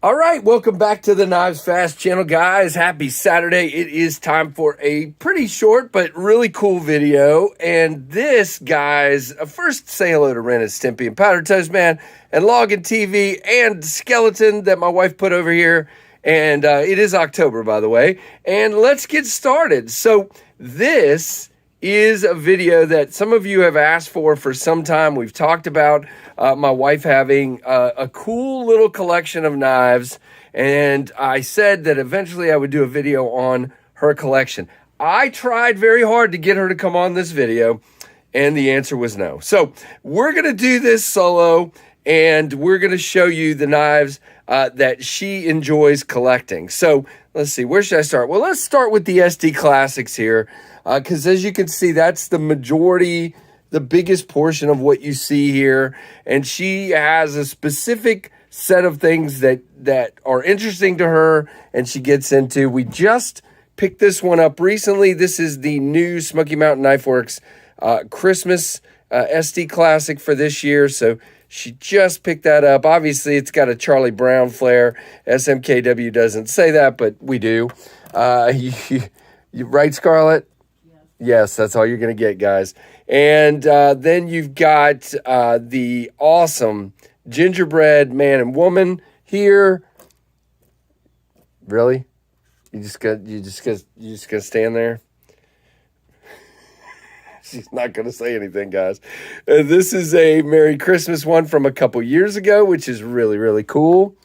All right, welcome back to the KnivesFAST channel, guys. Happy Saturday. It is time for a pretty short but really cool video. And this, guys, first say hello to Ren and Stimpy and Powder Toast Man and Login TV and Skeleton that my wife put over here. And it is October, by the way. And let's get started. So this is a video that some of you have asked for some time. We've talked about my wife having a cool little collection of knives, and I said that eventually I would do a video on her collection. I tried very hard to get her to come on this video, and the answer was no. So we're going to do this solo, and we're going to show you the knives that she enjoys collecting. So let's see, where should I start? Well, let's start with the SD Classics here. Because as you can see, that's the majority, the biggest portion of what you see here. And she has a specific set of things that are interesting to her and she gets into. We just picked this one up recently. This is the new Smoky Mountain Knife Works Christmas SD Classic for this year. So she just picked that up. Obviously, it's got a Charlie Brown flair. SMKW doesn't say that, but we do. You right, Scarlett? Yes, that's all you're going to get, guys. And then you've got the awesome gingerbread man and woman here. Really? You just gonna stand there? She's not going to say anything, guys. This is a Merry Christmas one from a couple years ago, which is really, really cool.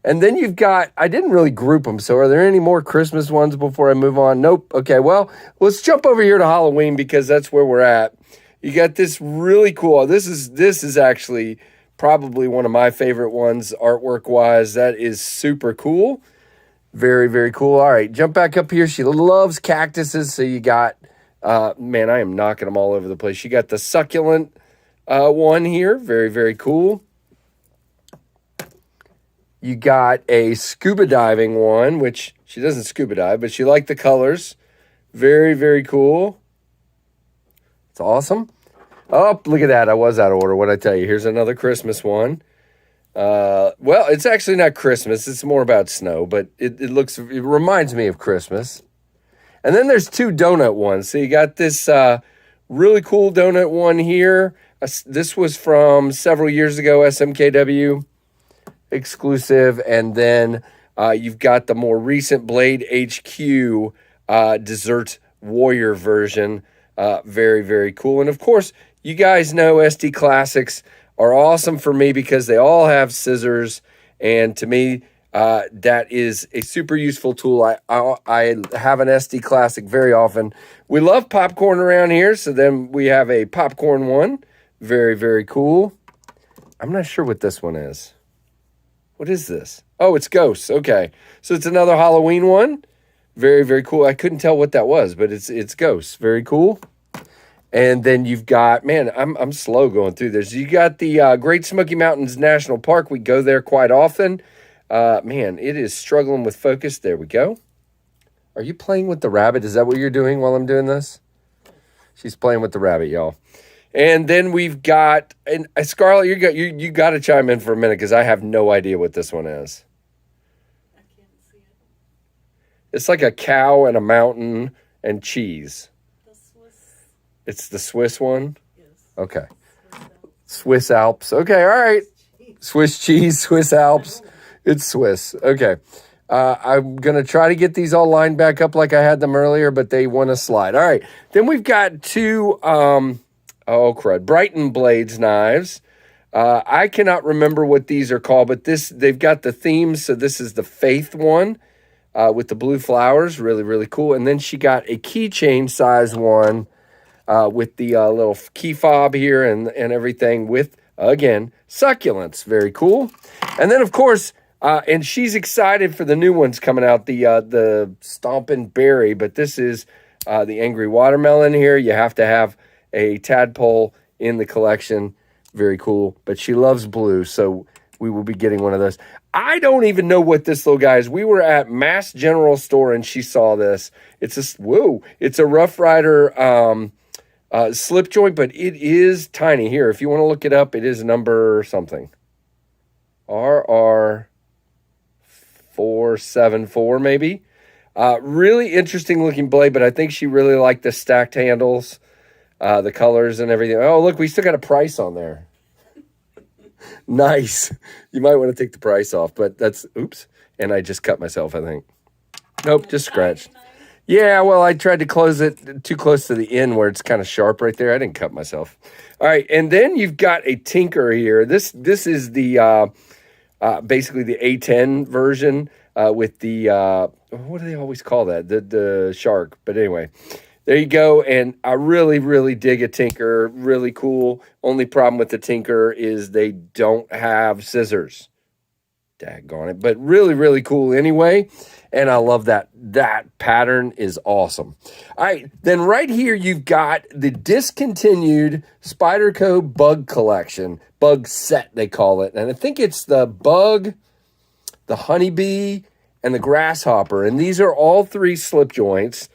And then you've got, I didn't really group them, so are there any more Christmas ones before I move on? Nope. Okay, well, let's jump over here to Halloween because that's where we're at. You got this really cool, this is actually probably one of my favorite ones artwork-wise. That is super cool. Very, very cool. All right, jump back up here. She loves cactuses, so you got, man, I am knocking them all over the place. You got the succulent one here. Very, very cool. You got a scuba diving one, which she doesn't scuba dive, but she liked the colors. Very, very cool. It's awesome. Oh, look at that. I was out of order. What'd I tell you? Here's another Christmas one. Well, it's actually not Christmas. It's more about snow, but it reminds me of Christmas. And then there's two donut ones. So you got this really cool donut one here. This was from several years ago, SMKW. Exclusive, and then you've got the more recent Blade HQ Desert Warrior version. Very, very cool. And of course, you guys know SD Classics are awesome for me because they all have scissors, and to me, that is a super useful tool. I have an SD Classic very often. We love popcorn around here, so then we have a popcorn one. Very, very cool. I'm not sure what this one is. What is this? Oh, it's Ghosts. Okay. So it's another Halloween one. Very, very cool. I couldn't tell what that was, but it's Ghosts. Very cool. And then you've got, man, I'm slow going through this. You got the Great Smoky Mountains National Park. We go there quite often. Man, it is struggling with focus. There we go. Are you playing with the rabbit? Is that what you're doing while I'm doing this? She's playing with the rabbit, y'all. And then we've got, and Scarlett, you got to chime in for a minute because I have no idea what this one is. I can't see it. It's like a cow and a mountain and cheese. The Swiss. It's the Swiss one? Yes. Okay. Swiss Alps. Okay, all right. Swiss cheese, Swiss Alps. It's Swiss. Okay. I'm going to try to get these all lined back up like I had them earlier, but they want to slide. All right. Then we've got two... oh, crud. Brighton Blades knives. I cannot remember what these are called, but they've got the themes. So this is the Faith one with the blue flowers. Really, really cool. And then she got a keychain size one with the little key fob here and everything with, again, succulents. Very cool. And then, of course, and she's excited for the new ones coming out, the Stompin' Berry, but this is the Angry Watermelon here. You have to have a tadpole in the collection. Very cool. But she loves blue, so we will be getting one of those. I don't even know what this little guy is. We were at Mass General Store and she saw this. It's a Rough Rider slip joint, but it is tiny. Here, if you want to look it up, it is number something. RR 474 maybe. Really interesting looking blade, but I think she really liked the stacked handles, the colors and everything. Oh, look, we still got a price on there. Nice. You might want to take the price off, but that's, oops. And I just cut myself, I think. Nope, just scratched. Yeah, well, I tried to close it too close to the end where it's kind of sharp right there. I didn't cut myself. All right, and then you've got a tinker here. This is the basically the A10 version with the what do they always call that? The shark. But anyway, there you go. And I really, really dig a tinker. Really cool. Only problem with the tinker is they don't have scissors. Daggone it. But really, really cool anyway. And I love that. That pattern is awesome. All right. Then right here, you've got the discontinued Spyderco bug collection. Bug set, they call it. And I think it's the bug, the honeybee, and the grasshopper. And these are all three slip joints.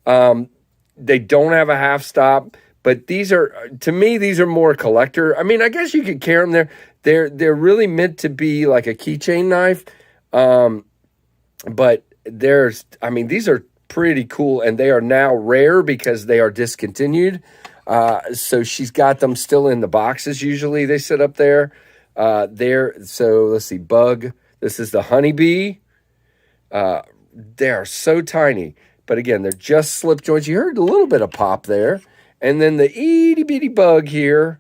They don't have a half stop. But these are, to me, these are more collector. I mean, I guess you could carry them there. They're really meant to be like a keychain knife. But these are pretty cool, and they are now rare because they are discontinued. So she's got them still in the boxes. Usually they sit up there. So let's see, bug. This is the honeybee. They are so tiny, but again, they're just slip joints. You heard a little bit of pop there. And then the itty bitty bug here.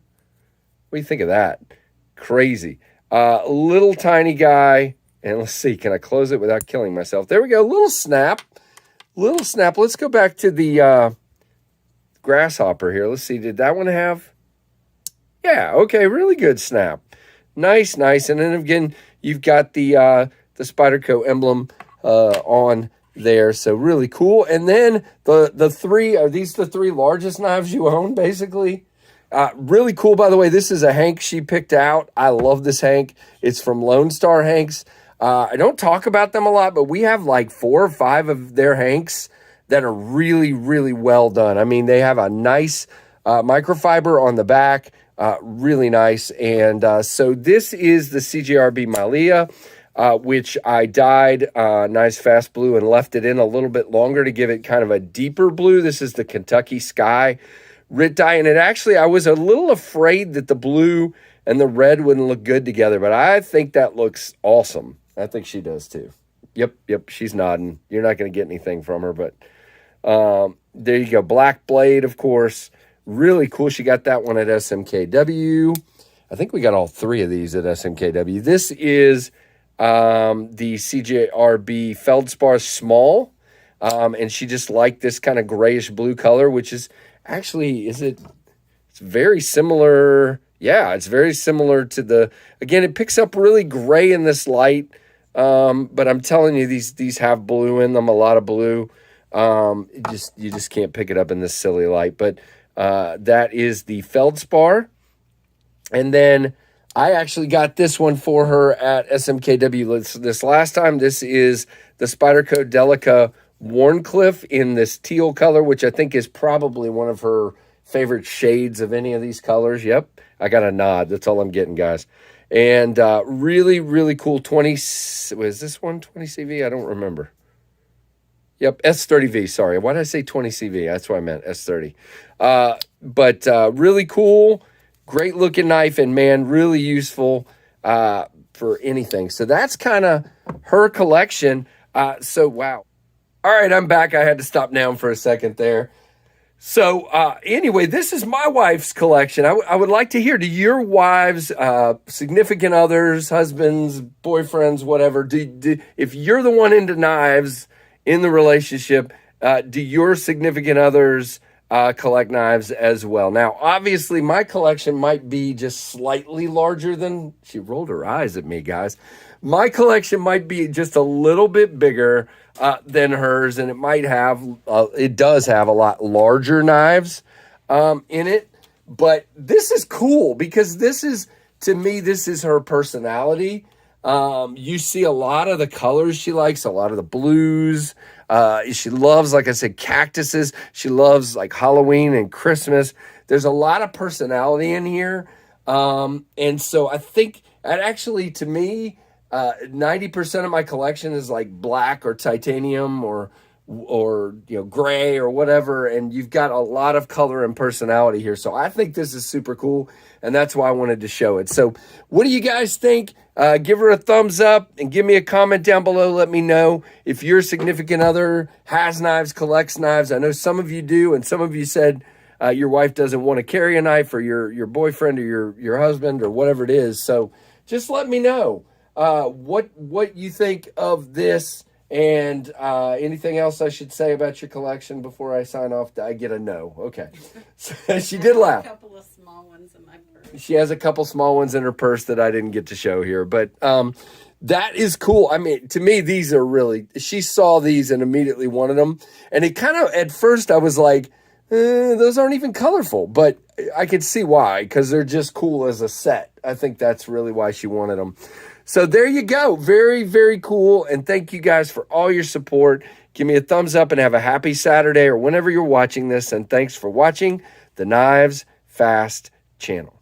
What do you think of that? Crazy. Little tiny guy. And let's see, can I close it without killing myself? There we go, little snap. Little snap. Let's go back to the grasshopper here. Let's see, did that one have? Yeah, okay, really good snap. Nice, nice. And then again, you've got the Spyderco emblem on there, so really cool. And then the three, are these the three largest knives you own, basically? Really cool, by the way. This is a Hank she picked out. I love this Hank. It's from Lone Star Hanks. I don't talk about them a lot, but we have like 4 or 5 of their Hanks that are really, really well done. I mean, they have a nice microfiber on the back, really nice. And so this is the CJRB Malia, which I dyed KnivesFAST blue and left it in a little bit longer to give it kind of a deeper blue. This is the Kentucky Sky Rit dye, and I was a little afraid that the blue and the red wouldn't look good together, but I think that looks awesome. I think she does too. Yep, she's nodding. You're not going to get anything from her, but there you go. Black blade, of course. Really cool. She got that one at SMKW. I think we got all 3 of these at SMKW. This is the CJRB Feldspar Small, and she just liked this kind of grayish blue color, which is actually, it's very similar. Yeah, it's very similar to again, it picks up really gray in this light. But I'm telling you, these have blue in them, a lot of blue. You just can't pick it up in this silly light. But that is the Feldspar. And then I actually got this one for her at SMKW this last time. This is the Spyderco Delica Warncliffe in this teal color, which I think is probably one of her favorite shades of any of these colors. Yep, I got a nod. That's all I'm getting, guys. And really, really cool 20, was this one 20 CV? I don't remember. Yep, S30V, sorry. Why did I say 20 CV? That's what I meant, S30. But really cool, great looking knife, and man, really useful for anything. So that's kind of her collection. So, wow. All right, I'm back. I had to stop down for a second there. So anyway, this is my wife's collection. I would like to hear, do your wives, significant others, husbands, boyfriends, whatever, if you're the one into knives in the relationship, do your significant others collect knives as well? Now, obviously, my collection might be just slightly larger than, she rolled her eyes at me, guys. My collection might be just a little bit bigger than hers, and it does have a lot larger knives in it. But this is cool because to me, this is her personality. You see a lot of the colors she likes, a lot of the blues. She loves, like I said, cactuses. She loves like Halloween and Christmas. There's a lot of personality in here. And so I think, and actually to me, 90% of my collection is like black or titanium or gray or whatever, and you've got a lot of color and personality here. So I think this is super cool, and that's why I wanted to show it. So what do you guys think? Give her a thumbs up and give me a comment down below. Let me know if your significant other has knives, collects knives. I know some of you do, and some of you said your wife doesn't want to carry a knife, or your boyfriend or your husband or whatever it is. So just let me know what you think of this. And anything else I should say about your collection before I sign off? I get a no. Okay. So she did laugh. A couple of small ones in my purse. She has a couple small ones in her purse that I didn't get to show here. But that is cool. I mean, to me, these are really... She saw these and immediately wanted them. And it kind of... At first, I was like, those aren't even colorful. But I could see why, because they're just cool as a set. I think that's really why she wanted them. So there you go. Very, very cool. And thank you guys for all your support. Give me a thumbs up and have a happy Saturday or whenever you're watching this. And thanks for watching the Knives Fast channel.